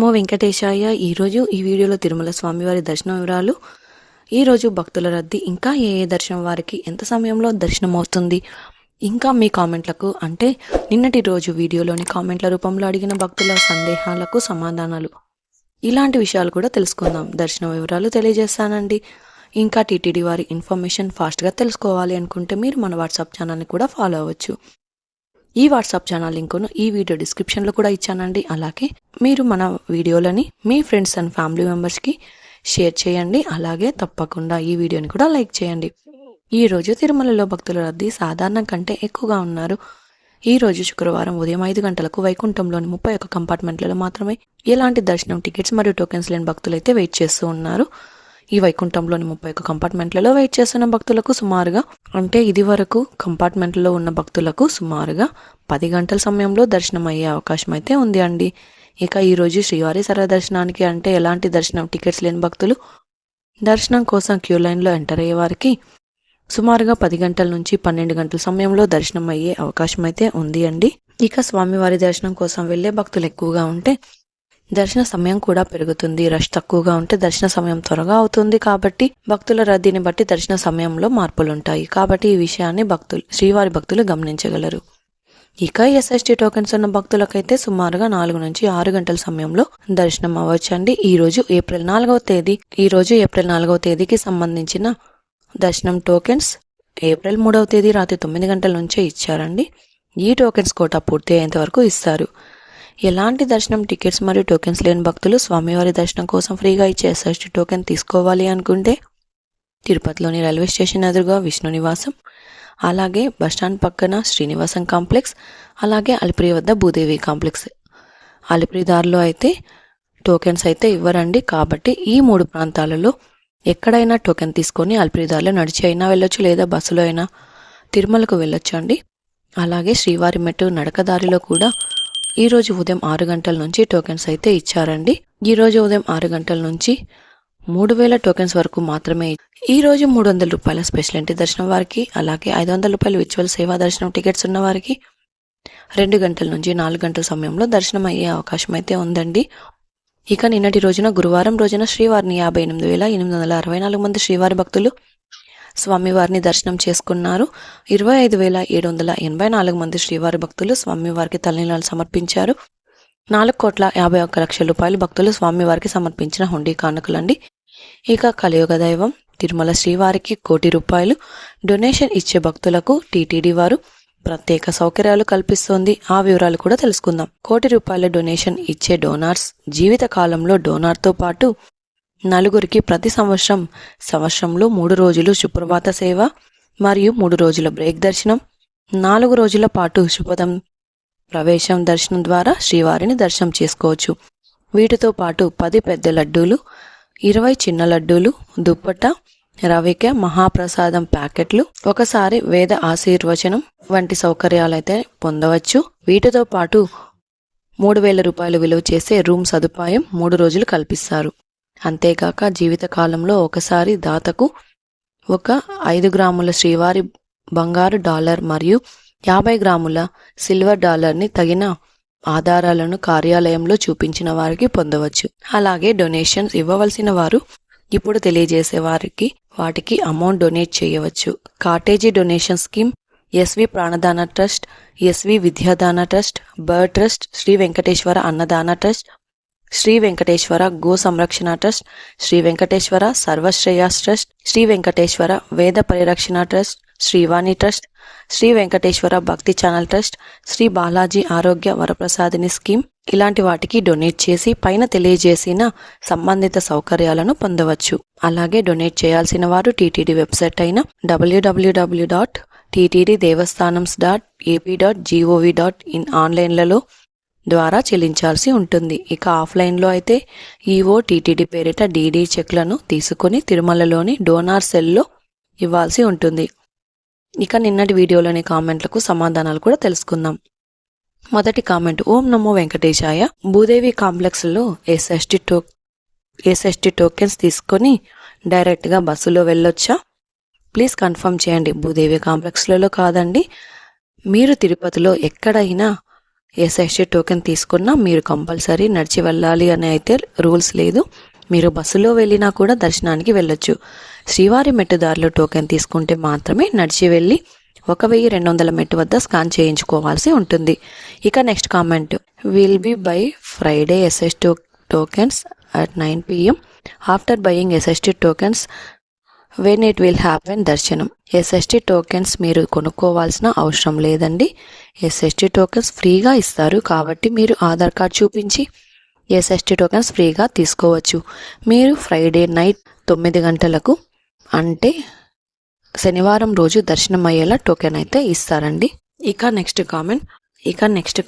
నమో వెంకటేశాయ. ఈరోజు ఈ వీడియోలో తిరుమల స్వామివారి దర్శనం వివరాలు, ఈరోజు భక్తుల రద్దీ, ఇంకా ఏ దర్శనం వారికి ఎంత సమయంలో దర్శనం అవుతుంది, ఇంకా మీ కామెంట్లకు అంటే నిన్నటి రోజు వీడియోలోని కామెంట్ల రూపంలో అడిగిన భక్తుల సందేహాలకు సమాధానాలు, ఇలాంటి విషయాలు కూడా తెలుసుకుందాం. దర్శనం వివరాలు తెలియజేస్తానండి. ఇంకా టీటీడీ వారి ఇన్ఫర్మేషన్ ఫాస్ట్గా తెలుసుకోవాలి అనుకుంటే మీరు మన వాట్సాప్ ఛానల్ని కూడా ఫాలో అవ్వచ్చు. ఈ వాట్సాప్ ఛానల్ లింకును ఈ వీడియో డిస్క్రిప్షన్లో కూడా ఇచ్చానండి. అలాగే మీరు మన వీడియోలని మీ ఫ్రెండ్స్ అండ్ ఫ్యామిలీ మెంబర్స్కి షేర్ చేయండి. అలాగే తప్పకుండా ఈ వీడియోని కూడా లైక్ చేయండి. ఈరోజు తిరుమలలో భక్తుల రద్దీ సాధారణం కంటే ఎక్కువగా ఉన్నారు. ఈరోజు శుక్రవారం ఉదయం 5 గంటలకు వైకుంఠంలోని 31 కంపార్ట్మెంట్లలో మాత్రమే ఎలాంటి దర్శనం టికెట్స్ మరియు టోకెన్స్ లేని భక్తులైతే వెయిట్ చేస్తూ ఉన్నారు. ఈ వైకుంఠంలోని 31 కంపార్ట్మెంట్లలో వెయిట్ చేస్తున్న భక్తులకు సుమారుగా అంటే ఇది వరకు కంపార్ట్మెంట్లో ఉన్న భక్తులకు సుమారుగా 10 గంటల సమయంలో దర్శనం అయ్యే అవకాశం అయితే ఉంది అండి. ఇక ఈరోజు శ్రీవారి సర్వదర్శనానికి అంటే ఎలాంటి దర్శనం టికెట్స్ లేని భక్తులు దర్శనం కోసం క్యూ లైన్లో ఎంటర్ అయ్యే వారికి సుమారుగా 10 గంటల నుంచి 12 గంటల సమయంలో దర్శనం అయ్యే అవకాశం అయితే ఉంది అండి. ఇక స్వామివారి దర్శనం కోసం వెళ్లే భక్తులు ఎక్కువగా ఉంటే దర్శన సమయం కూడా పెరుగుతుంది. రష్ తక్కువగా ఉంటే దర్శన సమయం త్వరగా అవుతుంది. కాబట్టి భక్తుల రద్దీని బట్టి దర్శన సమయంలో మార్పులుంటాయి. కాబట్టి ఈ విషయాన్ని శ్రీవారి భక్తులు గమనించగలరు. ఇక ఎస్ఎస్టీ టోకెన్స్ ఉన్న భక్తులకైతే సుమారుగా 4 నుంచి 6 గంటల సమయంలో దర్శనం అవ్వచ్చండి. ఈరోజు ఏప్రిల్ 4వ తేదీకి సంబంధించిన దర్శనం టోకెన్స్ ఏప్రిల్ 3వ తేదీ రాత్రి 9 గంటల నుంచే ఇచ్చారండి. ఈ టోకెన్స్ కోటా పూర్తి అయ్యేంత వరకు ఇస్తారు. ఎలాంటి దర్శనం టికెట్స్ మరియు టోకెన్స్ లేని భక్తులు స్వామివారి దర్శనం కోసం ఫ్రీగా ఇచ్చే ఎస్ఎస్టీ టోకెన్ తీసుకోవాలి అనుకుంటే తిరుపతిలోని రైల్వే స్టేషన్ ఎదురుగా విష్ణు నివాసం, అలాగే బస్టాండ్ పక్కన శ్రీనివాసం కాంప్లెక్స్, అలాగే అలిపిరి వద్ద భూదేవి కాంప్లెక్స్, అలిపిరి దారిలో అయితే టోకెన్స్ అయితే ఇవ్వరండి. కాబట్టి ఈ 3 ప్రాంతాలలో ఎక్కడైనా టోకెన్ తీసుకొని అలిపిరి దారిలో నడిచి అయినా వెళ్ళొచ్చు, లేదా బస్సులో అయినా తిరుమలకు వెళ్ళొచ్చు అండి. అలాగే శ్రీవారి మెట్టు నడకదారిలో కూడా ఈరోజు ఉదయం 6 గంటల నుంచి టోకెన్స్ అయితే ఇచ్చారండి. ఈరోజు ఉదయం 6 గంటల నుంచి 3000 టోకెన్స్ వరకు మాత్రమే. ఈరోజు 300 రూపాయల స్పెషల్ ఎంట్రీ దర్శనం వారికి, అలాగే 500 రూపాయల విర్చువల్ సేవా దర్శనం టికెట్స్ ఉన్న వారికి 2 గంటల నుంచి 4 గంటల సమయంలో దర్శనం అయ్యే అవకాశం అయితే ఉందండి. ఇక నిన్నటి రోజున గురువారం రోజున శ్రీవారిని 58,864 మంది శ్రీవారి భక్తులు స్వామివారిని దర్శనం చేసుకున్నారు. 25,784 మంది శ్రీవారి భక్తులు స్వామివారికి తలనీలాలు సమర్పించారు. 4,51,00,000 రూపాయలు భక్తులు స్వామివారికి సమర్పించిన హుండీ కానుకలండి. ఇక కలియుగ దైవం తిరుమల శ్రీవారికి 1 కోటి రూపాయలు డొనేషన్ ఇచ్చే భక్తులకు టీటీడీ వారు ప్రత్యేక సౌకర్యాలు కల్పిస్తోంది. ఆ వివరాలు కూడా తెలుసుకుందాం. 1 కోటి రూపాయల డొనేషన్ ఇచ్చే డోనార్స్ జీవిత కాలంలో డోనార్తో పాటు నలుగురికి ప్రతి సంవత్సరంలో 3 రోజులు సుప్రభాత సేవ మరియు 3 రోజుల బ్రేక్ దర్శనం, 4 రోజుల పాటు శుభదం ప్రవేశం దర్శనం ద్వారా శ్రీవారిని దర్శనం చేసుకోవచ్చు. వీటితో పాటు 10 పెద్ద లడ్డూలు, 20 చిన్న లడ్డూలు, దుప్పట, రవిక, మహాప్రసాదం ప్యాకెట్లు, ఒకసారి వేద ఆశీర్వచనం వంటి సౌకర్యాలైతే పొందవచ్చు. వీటితో పాటు 3,000 రూపాయలు విలువ చేసే రూమ్ సదుపాయం 3 రోజులు కల్పిస్తారు. అంతేకాక జీవితకాలంలో ఒకసారి దాతకు ఒక 5 గ్రాముల శ్రీవారి బంగారు డాలర్ మరియు 50 గ్రాముల సిల్వర్ డాలర్ని తగిన ఆధారాలను కార్యాలయంలో చూపించిన వారికి పొందవచ్చు. అలాగే డొనేషన్స్ ఇవ్వవలసిన వారు ఇప్పుడు తెలియజేసే వాటికి అమౌంట్ డొనేట్ చేయవచ్చు. Cottage donation scheme, SV Pranadana trust, SV Vidyadana trust, BIRD trust, Shri Venkateswara Annadana trust, Shri Venkateswara Go Samrakshana trust, Shri Venkateswara Sarvasreyas trust, Shri Venkateswara Veda Parirakshana trust, Srivani trust, Shri Venkateswara Bhakti channel trust, Shri Balaji ఆరోగ్య వరప్రసాదిని స్కీమ్, ఇలాంటి వాటికి డొనేట్ చేసి పైన తెలియజేసిన సంబంధిత సౌకర్యాలను పొందవచ్చు. అలాగే డొనేట్ చేయాల్సిన వారు టీటీడీ వెబ్సైట్ అయిన www.ttddevastanams.ap.gov.in ఆన్లైన్లలో ద్వారా చెల్లించాల్సి ఉంటుంది. ఇక ఆఫ్లైన్లో అయితే ఈఓ టీటీడీ పేరిట డీడీ చెక్లను తీసుకుని తిరుమలలోని డోనార్ సెల్లో ఇవ్వాల్సి ఉంటుంది. ఇక నిన్నటి వీడియోలోని కామెంట్లకు సమాధానాలు కూడా తెలుసుకుందాం. మొదటి కామెంట్, ఓం నమో వెంకటేశాయ. భూదేవి కాంప్లెక్స్లో ఎస్ఎస్టీ టోకెన్స్ తీసుకొని డైరెక్ట్గా బస్సులో వెళ్ళొచ్చా? ప్లీజ్ కన్ఫర్మ్ చేయండి. భూదేవి కాంప్లెక్స్లలో కాదండి. మీరు తిరుపతిలో ఎక్కడైనా ఎస్ఎస్టీ టోకెన్ తీసుకున్నా మీరు కంపల్సరీ నడిచి వెళ్ళాలి అని అయితే రూల్స్ లేదు. మీరు బస్సులో వెళ్ళినా కూడా దర్శనానికి వెళ్ళొచ్చు. శ్రీవారి మెట్టుదారిలో టోకెన్ తీసుకుంటే మాత్రమే నడిచి వెళ్ళి 1200 మెట్టు వద్ద స్కాన్ చేయించుకోవాల్సి ఉంటుంది. ఇక next comment, will be by Friday SST tokens at 9 PM. After buying SST tokens when it will happen దర్శనం. ఎస్ఎస్టీ టోకెన్స్ మీరు కొనుక్కోవాల్సిన అవసరం లేదండి. ఎస్ఎస్టీ టోకెన్స్ ఫ్రీగా ఇస్తారు కాబట్టి మీరు ఆధార్ కార్డ్ చూపించి ఎస్ఎస్టీ టోకెన్స్ ఫ్రీగా తీసుకోవచ్చు. మీరు ఫ్రైడే నైట్ 9 గంటలకు అంటే శనివారం రోజు దర్శనం అయ్యేలా టోకెన్ అయితే ఇస్తారండి. ఇక నెక్స్ట్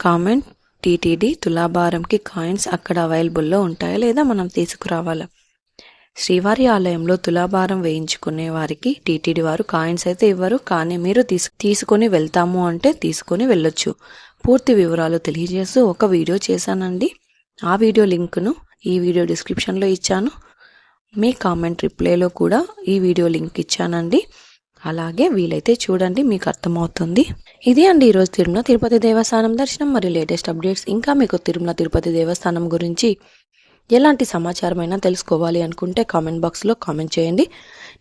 కామెంట్ టీటీడీ తులాభారంకి కాయిన్స్ అక్కడ అవైలబుల్లో ఉంటాయా లేదా మనం తీసుకురావాలా? శ్రీవారి ఆలయంలో తులాభారం వేయించుకునే వారికి టీటీడీ వారు కాయిన్స్ అయితే ఇవ్వరు, కానీ మీరు తీసుకొని వెళ్తాము అంటే తీసుకొని వెళ్ళొచ్చు. పూర్తి వివరాలు తెలియజేస్తూ ఒక వీడియో చేశానండి. ఆ వీడియో లింక్ను ఈ వీడియో డిస్క్రిప్షన్లో ఇచ్చాను. మీ కామెంట్ రిప్లైలో కూడా ఈ వీడియో లింక్ ఇచ్చానండి. అలాగే వీలైతే చూడండి, మీకు అర్థమవుతుంది. ఇది అండి ఈరోజు తిరుమల తిరుపతి దేవస్థానం దర్శనం మరియు లేటెస్ట్ అప్డేట్స్. ఇంకా మీకు తిరుమల తిరుపతి దేవస్థానం గురించి ఎలాంటి సమాచారమైనా తెలుసుకోవాలి అనుకుంటే కామెంట్ బాక్స్లో కామెంట్ చేయండి.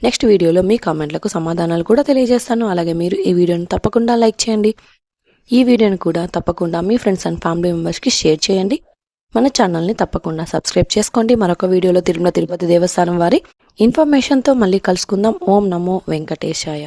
నెక్స్ట్ వీడియోలో మీ కామెంట్లకు సమాధానాలు కూడా తెలియజేస్తాను. అలాగే మీరు ఈ వీడియోని తప్పకుండా లైక్ చేయండి. ఈ వీడియోని కూడా తప్పకుండా మీ ఫ్రెండ్స్ అండ్ ఫ్యామిలీ మెంబర్స్కి షేర్ చేయండి. మన ఛానల్ని తప్పకుండా సబ్స్క్రైబ్ చేసుకోండి. మరొక వీడియోలో తిరుమల తిరుపతి దేవస్థానం వారి ఇన్ఫర్మేషన్తో మళ్ళీ కలుసుకుందాం. ఓం నమో వెంకటేశాయ.